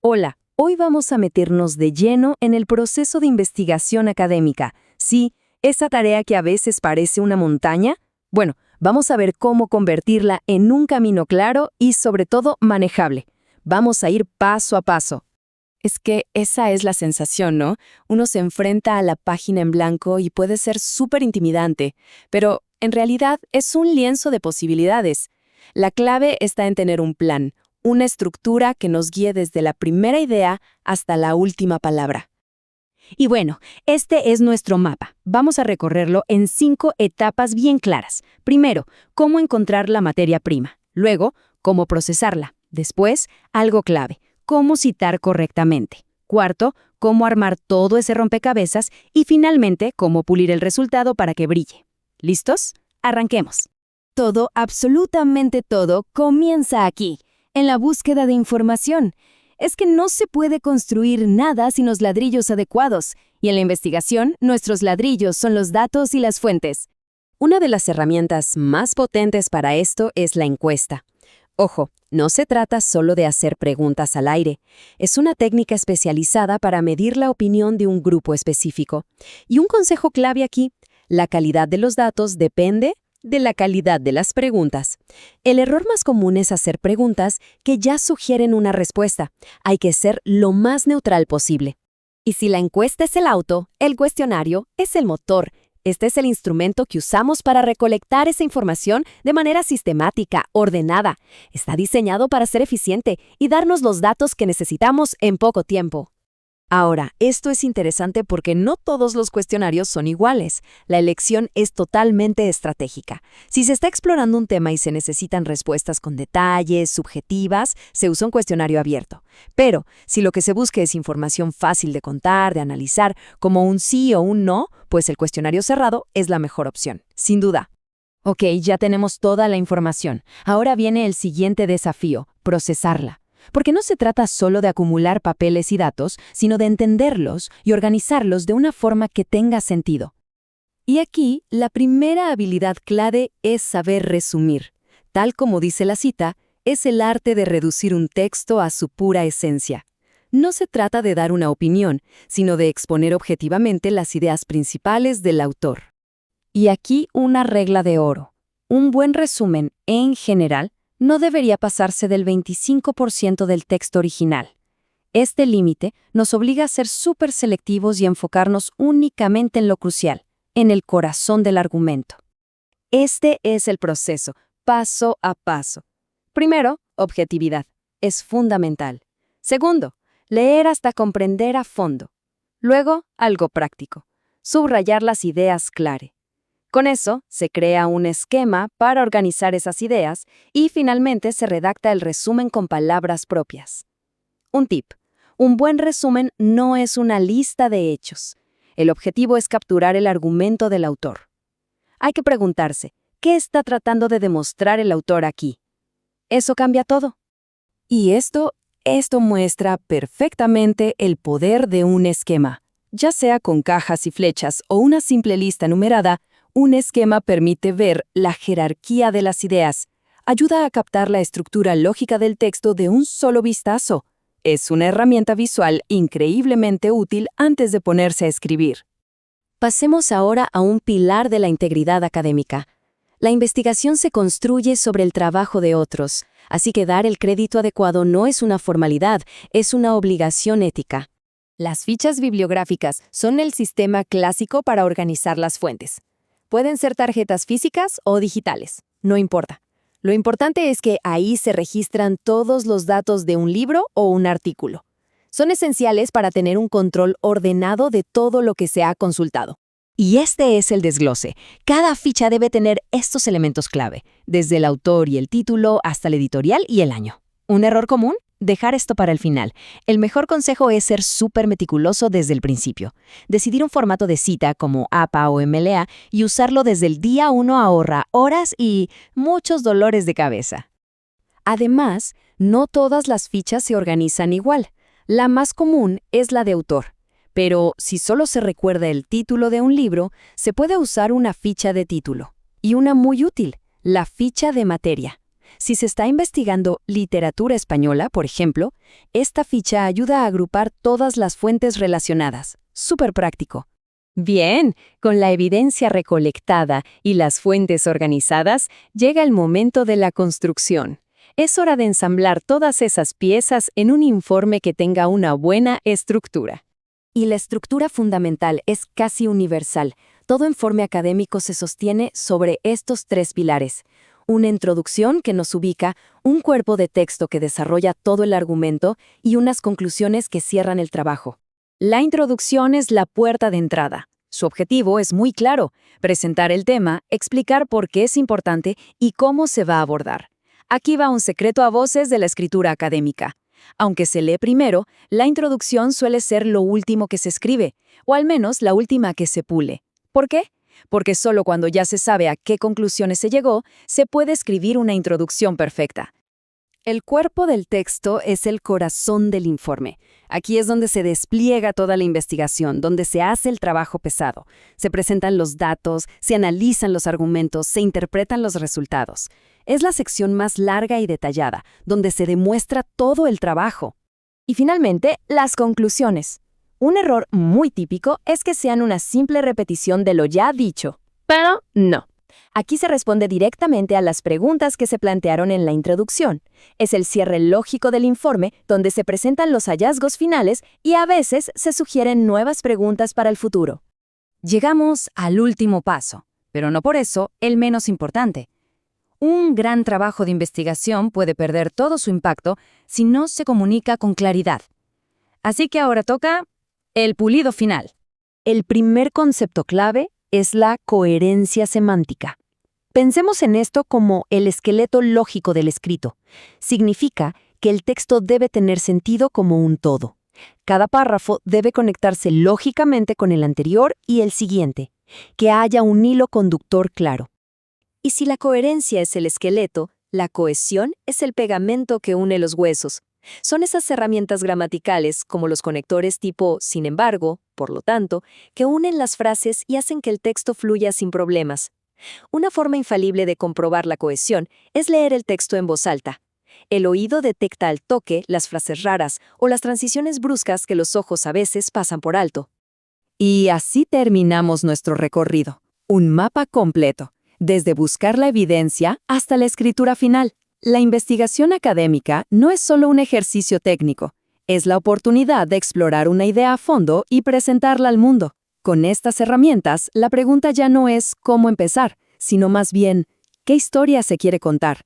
Hola, hoy vamos a meternos de lleno en el proceso de investigación académica. Sí, esa tarea que a veces parece una montaña. Bueno, vamos a ver cómo convertirla en un camino claro y sobre todo manejable. Vamos a ir paso a paso. Es que esa es la sensación, ¿no? Uno se enfrenta a la página en blanco y puede ser súper intimidante, pero en realidad es un lienzo de posibilidades. La clave está en tener un plan, una estructura que nos guíe desde la primera idea hasta la última palabra. Y bueno, este es nuestro mapa. Vamos a recorrerlo en 5 etapas bien claras. Primero, cómo encontrar la materia prima. Luego, cómo procesarla. Después, algo clave, cómo citar correctamente. Cuarto, cómo armar todo ese rompecabezas. Y finalmente, cómo pulir el resultado para que brille. ¿Listos? Arranquemos. Todo, absolutamente todo, comienza aquí, en la búsqueda de información. Es que no se puede construir nada sin los ladrillos adecuados, y en la investigación, nuestros ladrillos son los datos y las fuentes. Una de las herramientas más potentes para esto es la encuesta. Ojo, no se trata solo de hacer preguntas al aire. Es una técnica especializada para medir la opinión de un grupo específico. Y un consejo clave aquí, la calidad de los datos depende de la calidad de las preguntas. El error más común es hacer preguntas que ya sugieren una respuesta. Hay que ser lo más neutral posible. Y si la encuesta es el auto, el cuestionario es el motor. Este es el instrumento que usamos para recolectar esa información de manera sistemática, ordenada. Está diseñado para ser eficiente y darnos los datos que necesitamos en poco tiempo. Ahora, esto es interesante porque no todos los cuestionarios son iguales. La elección es totalmente estratégica. Si se está explorando un tema y se necesitan respuestas con detalles, subjetivas, se usa un cuestionario abierto. Pero, si lo que se busca es información fácil de contar, de analizar, como un sí o un no, pues el cuestionario cerrado es la mejor opción, sin duda. Ok, ya tenemos toda la información. Ahora viene el siguiente desafío, procesarla. Porque no se trata solo de acumular papeles y datos, sino de entenderlos y organizarlos de una forma que tenga sentido. Y aquí, la primera habilidad clave es saber resumir. Tal como dice la cita, es el arte de reducir un texto a su pura esencia. No se trata de dar una opinión, sino de exponer objetivamente las ideas principales del autor. Y aquí una regla de oro. Un buen resumen, en general, no debería pasarse del 25% del texto original. Este límite nos obliga a ser súper selectivos y enfocarnos únicamente en lo crucial, en el corazón del argumento. Este es el proceso, paso a paso. Primero, objetividad. Es fundamental. Segundo, leer hasta comprender a fondo. Luego, algo práctico. Subrayar las ideas clave. Con eso, se crea un esquema para organizar esas ideas y finalmente se redacta el resumen con palabras propias. Un tip. Un buen resumen no es una lista de hechos. El objetivo es capturar el argumento del autor. Hay que preguntarse, ¿qué está tratando de demostrar el autor aquí? Eso cambia todo. Y esto muestra perfectamente el poder de un esquema. Ya sea con cajas y flechas o una simple lista numerada, un esquema permite ver la jerarquía de las ideas, ayuda a captar la estructura lógica del texto de un solo vistazo. Es una herramienta visual increíblemente útil antes de ponerse a escribir. Pasemos ahora a un pilar de la integridad académica. La investigación se construye sobre el trabajo de otros, así que dar el crédito adecuado no es una formalidad, es una obligación ética. Las fichas bibliográficas son el sistema clásico para organizar las fuentes. Pueden ser tarjetas físicas o digitales, no importa. Lo importante es que ahí se registran todos los datos de un libro o un artículo. Son esenciales para tener un control ordenado de todo lo que se ha consultado. Y este es el desglose. Cada ficha debe tener estos elementos clave, desde el autor y el título hasta el editorial y el año. ¿Un error común? Dejar esto para el final. El mejor consejo es ser súper meticuloso desde el principio. Decidir un formato de cita como APA o MLA y usarlo desde el día 1 ahorra horas y muchos dolores de cabeza. Además, no todas las fichas se organizan igual. La más común es la de autor. Pero si solo se recuerda el título de un libro, se puede usar una ficha de título. Y una muy útil, la ficha de materia. Si se está investigando literatura española, por ejemplo, esta ficha ayuda a agrupar todas las fuentes relacionadas. Súper práctico. Bien, con la evidencia recolectada y las fuentes organizadas, llega el momento de la construcción. Es hora de ensamblar todas esas piezas en un informe que tenga una buena estructura. Y la estructura fundamental es casi universal. Todo informe académico se sostiene sobre estos tres pilares. Una introducción que nos ubica, un cuerpo de texto que desarrolla todo el argumento y unas conclusiones que cierran el trabajo. La introducción es la puerta de entrada. Su objetivo es muy claro: presentar el tema, explicar por qué es importante y cómo se va a abordar. Aquí va un secreto a voces de la escritura académica. Aunque se lee primero, la introducción suele ser lo último que se escribe, o al menos la última que se pule. ¿Por qué? Porque solo cuando ya se sabe a qué conclusiones se llegó, se puede escribir una introducción perfecta. El cuerpo del texto es el corazón del informe. Aquí es donde se despliega toda la investigación, donde se hace el trabajo pesado. Se presentan los datos, se analizan los argumentos, se interpretan los resultados. Es la sección más larga y detallada, donde se demuestra todo el trabajo. Y finalmente, las conclusiones. Un error muy típico es que sean una simple repetición de lo ya dicho. Pero no. Aquí se responde directamente a las preguntas que se plantearon en la introducción. Es el cierre lógico del informe, donde se presentan los hallazgos finales y a veces se sugieren nuevas preguntas para el futuro. Llegamos al último paso, pero no por eso el menos importante. Un gran trabajo de investigación puede perder todo su impacto si no se comunica con claridad. Así que ahora toca el pulido final. El primer concepto clave es la coherencia semántica. Pensemos en esto como el esqueleto lógico del escrito. Significa que el texto debe tener sentido como un todo. Cada párrafo debe conectarse lógicamente con el anterior y el siguiente, que haya un hilo conductor claro. Y si la coherencia es el esqueleto, la cohesión es el pegamento que une los huesos. Son esas herramientas gramaticales, como los conectores tipo sin embargo, por lo tanto, que unen las frases y hacen que el texto fluya sin problemas. Una forma infalible de comprobar la cohesión es leer el texto en voz alta. El oído detecta al toque las frases raras o las transiciones bruscas que los ojos a veces pasan por alto. Y así terminamos nuestro recorrido. Un mapa completo, desde buscar la evidencia hasta la escritura final. La investigación académica no es solo un ejercicio técnico, es la oportunidad de explorar una idea a fondo y presentarla al mundo. Con estas herramientas, la pregunta ya no es cómo empezar, sino más bien, ¿qué historia se quiere contar?